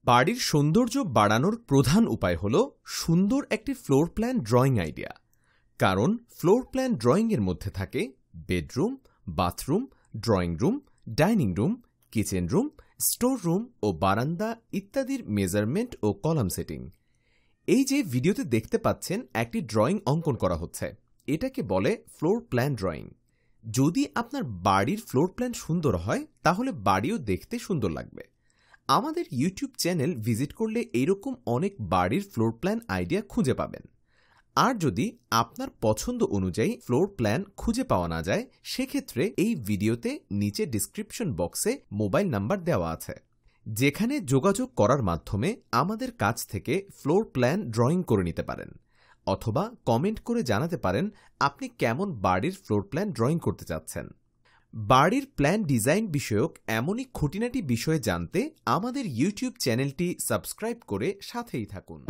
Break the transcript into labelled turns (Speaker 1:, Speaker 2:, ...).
Speaker 1: বাড়ির সৌন্দর্য বাড়ানোর প্রধান উপায় হল সুন্দর একটি ফ্লোর প্ল্যান ড্রয়িং আইডিয়া। কারণ ফ্লোর প্ল্যান ড্রয়িংয়ের মধ্যে থাকে bedroom, bathroom, drawing room, dining room, kitchen room, store room ও বারান্দা ইত্যাদির মেজারমেন্ট ও কলাম সেটিং। এই যে ভিডিওতে দেখতে পাচ্ছেন একটি ড্রয়িং অঙ্কন করা হচ্ছে, এটাকে বলে ফ্লোর প্ল্যান ড্রয়িং। যদি আপনার বাড়ির ফ্লোর প্ল্যান সুন্দর হয় তাহলে বাড়িও দেখতে সুন্দর লাগবে। আমাদের ইউটিউব চ্যানেল ভিজিট করলে এইরকম অনেক বাড়ির ফ্লোর প্ল্যান আইডিয়া খুঁজে পাবেন। আর যদি আপনার পছন্দ অনুযায়ী ফ্লোর প্ল্যান খুঁজে পাওয়া না যায়, সেক্ষেত্রে এই ভিডিওতে নিচে ডিসক্রিপশন বক্সে মোবাইল নাম্বার দেওয়া আছে, যেখানে যোগাযোগ করার মাধ্যমে আমাদের কাছ থেকে ফ্লোর প্ল্যান ড্রয়িং করে নিতে পারেন, অথবা কমেন্ট করে জানাতে পারেন আপনি কেমন বাড়ির ফ্লোর প্ল্যান ড্রয়িং করতে চাচ্ছেন। বাড়ির প্ল্যান ডিজাইন বিষয়ক এমনই খুঁটিনাটি বিষয়ে জানতে আমাদের ইউটিউব চ্যানেলটি সাবস্ক্রাইব করে সাথেই থাকুন।